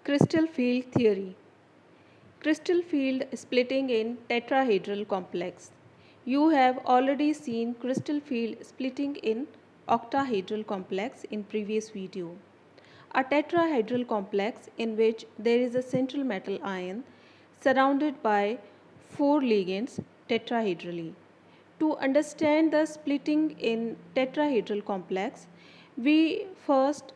Crystal field theory. Crystal field splitting in tetrahedral complex. You have already seen crystal field splitting in octahedral complex in previous video. A tetrahedral complex in which there is a central metal ion surrounded by four ligands tetrahedrally. To understand the splitting in tetrahedral complex, we first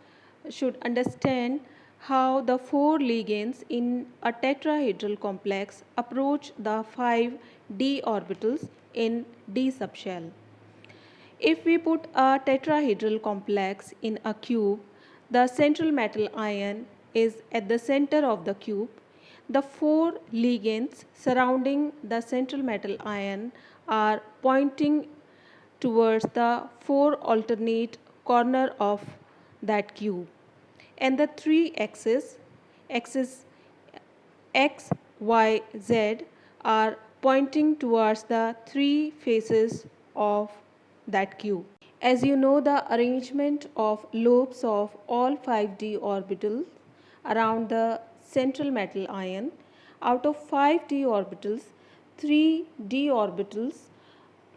should understand how the four ligands in a tetrahedral complex approach the 5d orbitals in d subshell. If we put a tetrahedral complex in a cube, the central metal ion is at the center of the cube. The four ligands surrounding the central metal ion are pointing towards the four alternate corner of that cube. And the three axes X, Y, Z are pointing towards the three faces of that cube. As you know, the arrangement of lobes of all 5d orbitals around the central metal ion, out of 5d orbitals, 3d orbitals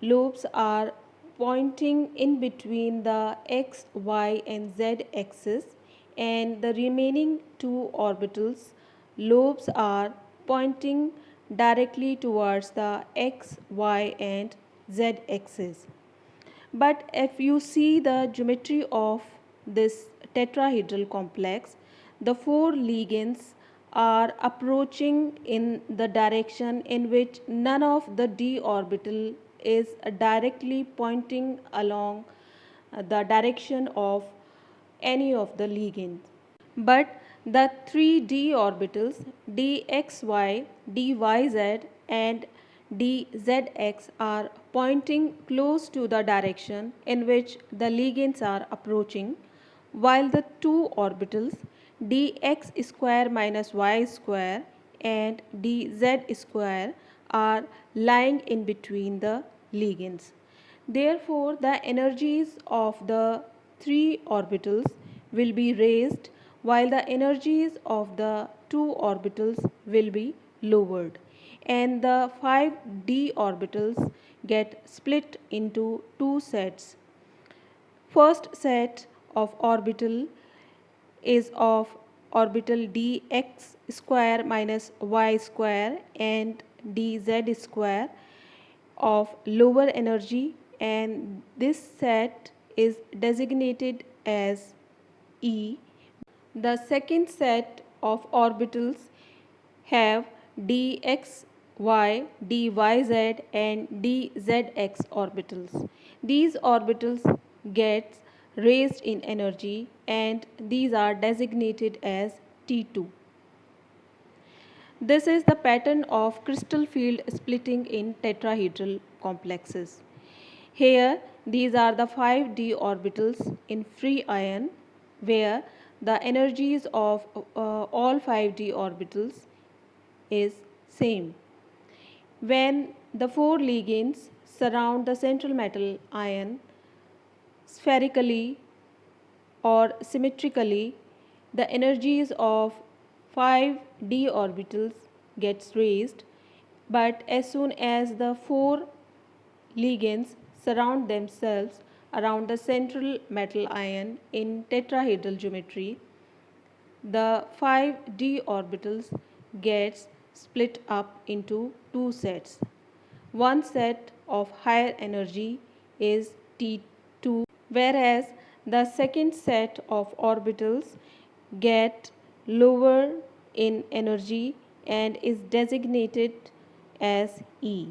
lobes are pointing in between the x, y and z axis, and the remaining two orbitals lobes are pointing directly towards the x, y and z axis. But if you see the geometry of this tetrahedral complex, the four ligands are approaching in the direction in which none of the d orbital is directly pointing along the direction of any of the ligands. But the three d orbitals dxy, dyz and dzx are pointing close to the direction in which the ligands are approaching, while the two orbitals dx square minus y square and dz square are lying in between the ligands. Therefore, the energies of the three orbitals will be raised while the energies of the two orbitals will be lowered, and the 5d orbitals get split into two sets. First set of orbital is of orbital dx square minus y square and dz square of lower energy, and this set is designated as E. The second set of orbitals have dx, y, dyz and dzx orbitals. These orbitals get raised in energy, and these are designated as T2. This is the pattern of crystal field splitting in tetrahedral complexes. Here, these are the 5d orbitals in free ion, where the energies of all 5d orbitals is same. When the four ligands surround the central metal ion spherically or symmetrically, the energies of 5d orbitals gets raised, but as soon as the four ligands surround themselves around the central metal ion in tetrahedral geometry, the 5d orbitals gets split up into two sets. One set of higher energy is T2, whereas the second set of orbitals get lower in energy and is designated as E.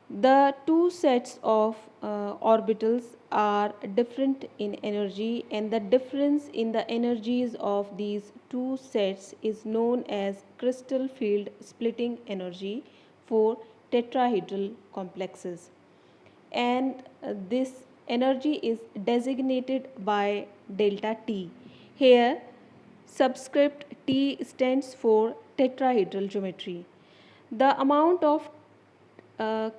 The two sets of orbitals are different in energy, and the difference in the energies of these two sets is known as crystal field splitting energy for tetrahedral complexes. And this energy is designated by delta T. Here, subscript T stands for tetrahedral geometry. The amount of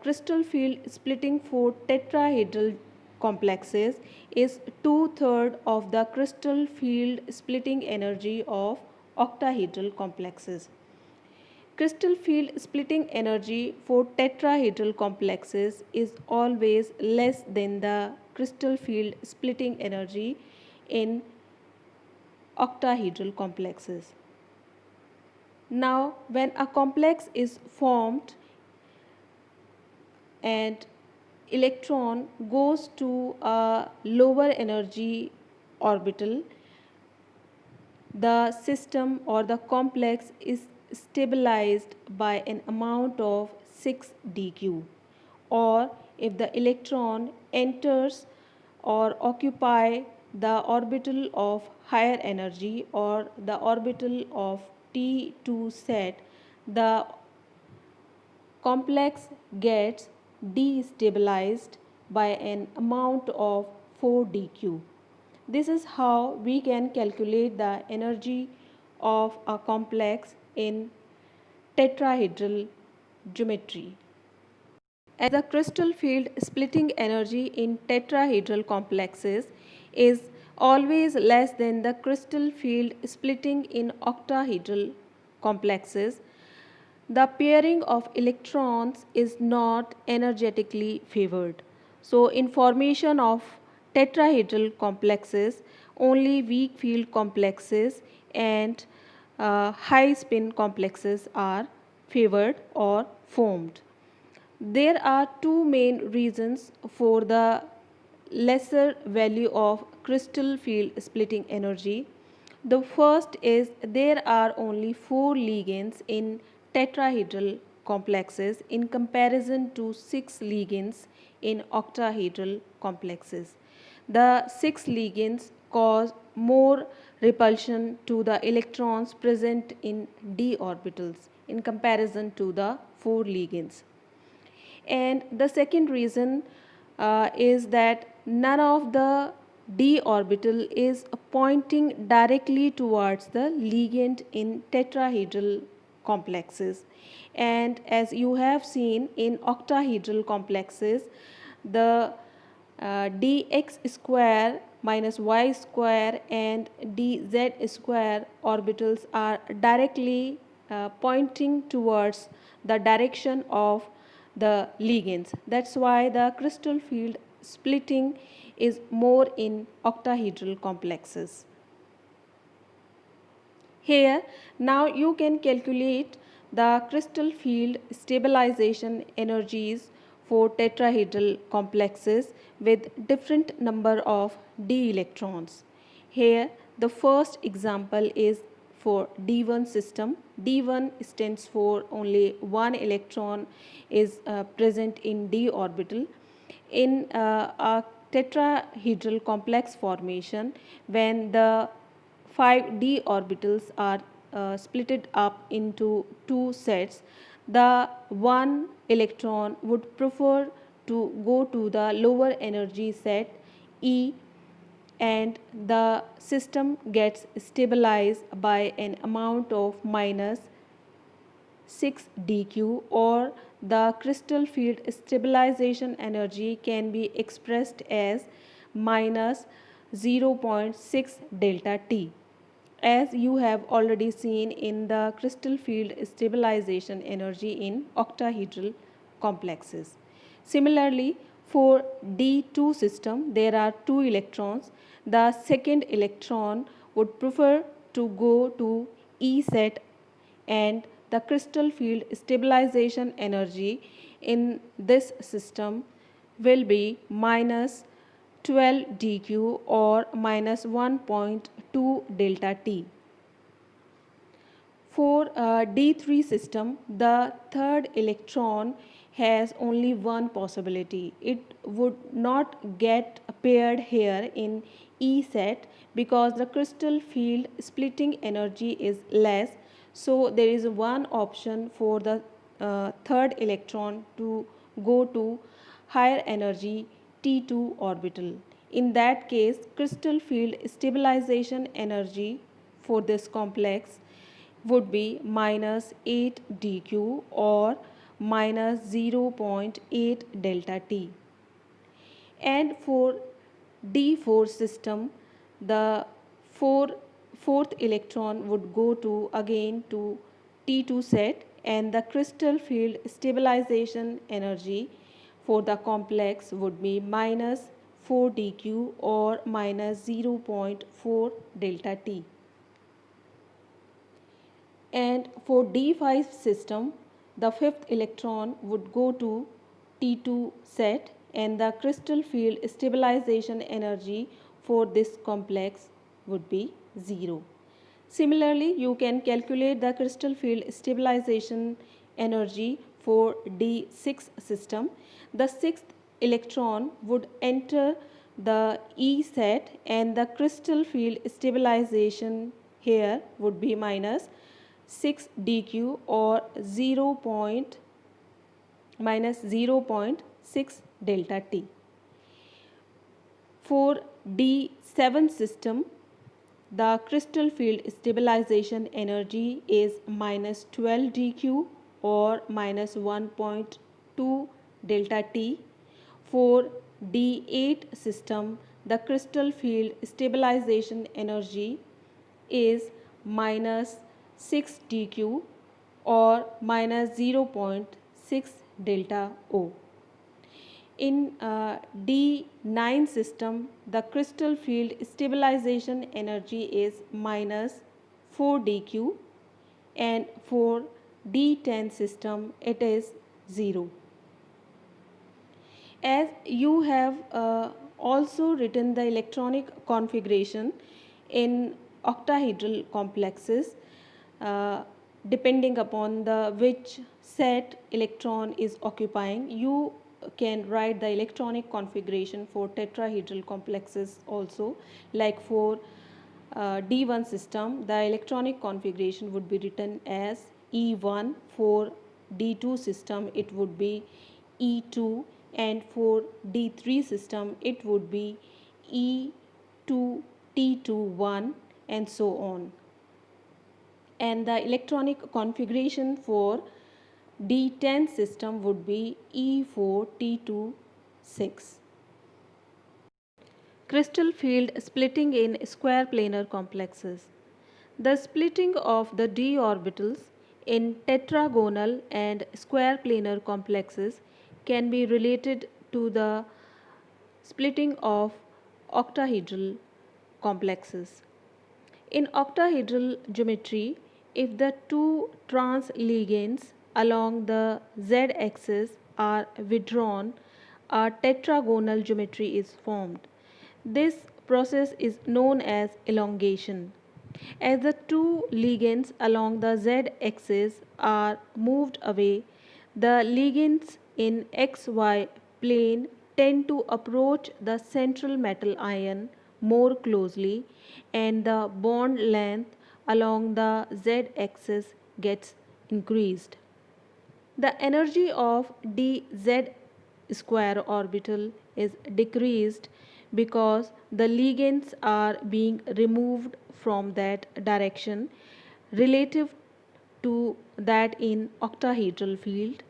crystal field splitting for tetrahedral complexes is 2/3 of the crystal field splitting energy of octahedral complexes. Crystal field splitting energy for tetrahedral complexes is always less than the crystal field splitting energy in octahedral complexes. Now, when a complex is formed and electron goes to a lower energy orbital, the system or the complex is stabilized by an amount of 6 dq, or if the electron enters or occupy the orbital of higher energy or the orbital of T2 set, the complex gets destabilized by an amount of 4 dq. This is how we can calculate the energy of a complex in tetrahedral geometry. As the crystal field splitting energy in tetrahedral complexes is always less than the crystal field splitting in octahedral complexes, the pairing of electrons is not energetically favored. So, in formation of tetrahedral complexes, only weak field complexes and high spin complexes are favored or formed. There are two main reasons for the lesser value of crystal field splitting energy. The first is there are only 4 ligands in tetrahedral complexes in comparison to 6 ligands in octahedral complexes. The 6 ligands cause more repulsion to the electrons present in d orbitals in comparison to the 4 ligands. And the second reason is that none of the d orbital is pointing directly towards the ligand in tetrahedral complexes. And as you have seen in octahedral complexes, the dx square minus y square and dz square orbitals are directly pointing towards the direction of the ligands. That's why the crystal field splitting is more in octahedral complexes. Here, now you can calculate the crystal field stabilization energies for tetrahedral complexes with different number of d electrons. Here, the first example is for D1 system. D1 stands for only one electron is present in d orbital. In a tetrahedral complex formation, when the 5d orbitals are splitted up into two sets, the one electron would prefer to go to the lower energy set E, and the system gets stabilized by an amount of minus 6 dq, or the crystal field stabilization energy can be expressed as minus 0.6 delta T, as you have already seen in the crystal field stabilization energy in octahedral complexes. Similarly, for D2 system, there are 2 electrons. The second electron would prefer to go to E set, and the crystal field stabilization energy in this system will be minus 12 dq, or minus 1.2 delta T. For D3 system, the third electron has only one possibility. It would not get paired here in E set because the crystal field splitting energy is less. So there is one option for the third electron to go to higher energy T2 orbital. In that case, crystal field stabilization energy for this complex would be minus 8 dq, or minus 0.8 delta T. And for D4 system, the 4 fourth electron would go to again to T2 set, and the crystal field stabilization energy for the complex would be minus 4 dq or minus 0.4 delta T. And for D5 system, the fifth electron would go to T2 set, and the crystal field stabilization energy for this complex would be 0. Similarly, you can calculate the crystal field stabilization energy for D6 system. The sixth electron would enter the E set, and the crystal field stabilization here would be minus 6 dq or minus 0.6 delta T. For D7 system, the crystal field stabilization energy is minus 12 dq or minus 1.2 delta T. For D8 system, the crystal field stabilization energy is minus 6 dq or minus 0.6 delta O. In D9 system, the crystal field stabilization energy is minus 4 dq, and for D10 system it is 0. As you have also written the electronic configuration in octahedral complexes, depending upon the which set electron is occupying, you can write the electronic configuration for tetrahedral complexes also. Like for D1 system, the electronic configuration would be written as E1. For D2 system it would be E2, and for D3 system it would be E2 T21 and so on. And the electronic configuration for D10 system would be E4 T26. Crystal field splitting in square planar complexes. The splitting of the d orbitals in tetragonal and square planar complexes can be related to the splitting of octahedral complexes. In octahedral geometry, if the two trans ligands along the z-axis are withdrawn, a tetragonal geometry is formed. This process is known as elongation. As the two ligands along the z-axis are moved away, the ligands in xy plane tend to approach the central metal ion more closely, and the bond length along the z-axis gets increased. The energy of dz square orbital is decreased because the ligands are being removed from that direction relative to that in octahedral field,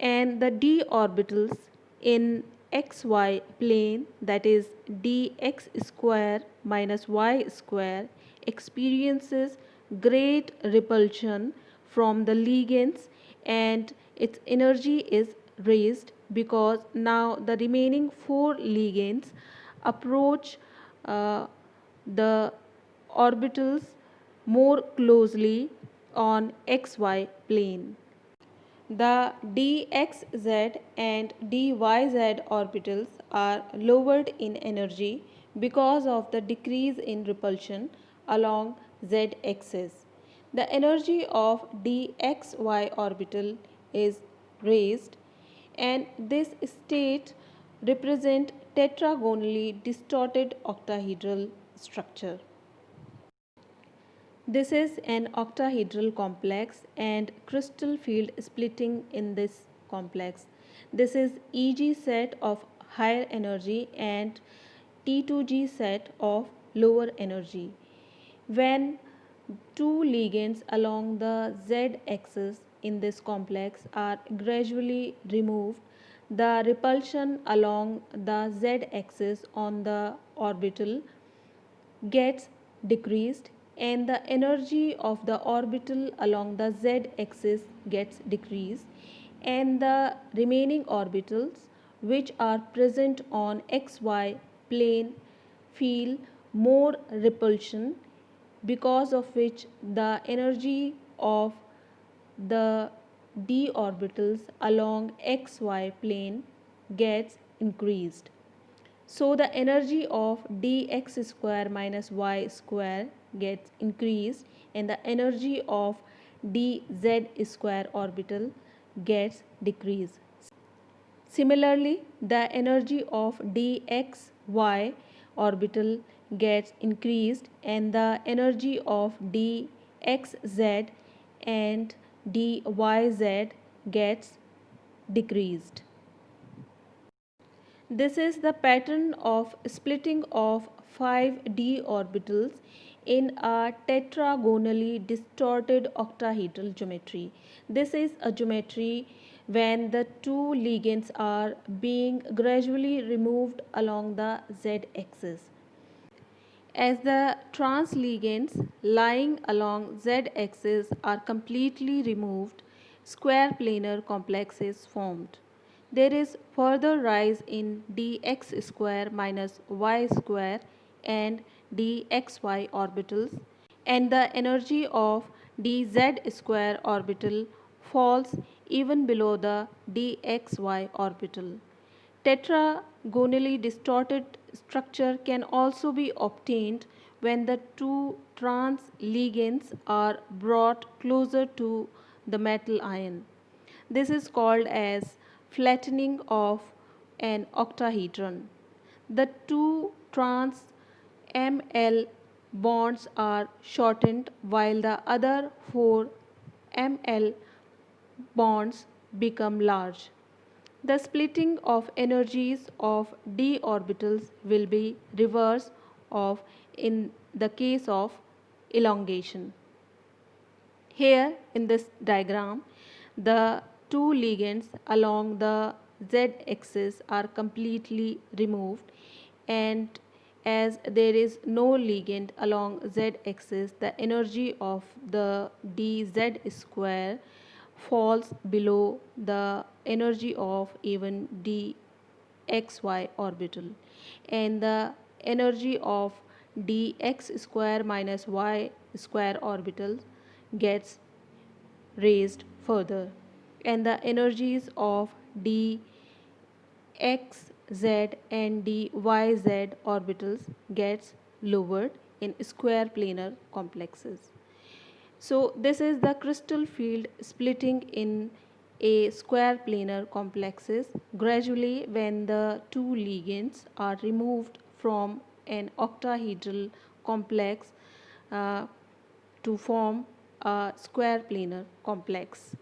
and the d orbitals in xy plane, that is dx square minus y square, experiences great repulsion from the ligands, and its energy is raised because now the remaining four ligands approach the orbitals more closely on xy plane. The dxz and dyz orbitals are lowered in energy because of the decrease in repulsion along z-axis. The energy of dxy orbital is raised, and this state represent tetragonally distorted octahedral structure. This is an octahedral complex and crystal field splitting in this complex. This is Eg set of higher energy and T2G set of lower energy. When two ligands along the z-axis in this complex are gradually removed, the repulsion along the z-axis on the orbital gets decreased, and the energy of the orbital along the z-axis gets decreased, and the remaining orbitals which are present on xy plane feel more repulsion, because of which the energy of the d orbitals along xy plane gets increased. So the energy of dx square minus y square gets increased, and the energy of dz square orbital gets decreased. Similarly, the energy of dxy orbital gets increased, and the energy of dxz and dyz gets decreased. This is the pattern of splitting of 5d orbitals in a tetragonally distorted octahedral geometry. This is a geometry when the two ligands are being gradually removed along the z-axis. As the trans ligands lying along z-axis are completely removed, square planar complex is formed. There is further rise in dx square minus y square and dxy orbitals, and the energy of dz square orbital falls even below the dxy orbital. Tetragonally distorted structure can also be obtained when the two trans ligands are brought closer to the metal ion. This is called as flattening of an octahedron. The two trans Ml bonds are shortened while the other four Ml bonds become large. The splitting of energies of d orbitals will be reverse of in the case of elongation. Here in this diagram, the two ligands along the z-axis are completely removed, and as there is no ligand along z-axis, the energy of the dz square falls below the energy of even dxy orbital, and the energy of dx square minus y square orbital gets raised further, and the energies of dxz and dyz orbitals gets lowered in square planar complexes. So this is the crystal field splitting in a square planar complexes gradually when the two ligands are removed from an octahedral complex uh, to form a square planar complex.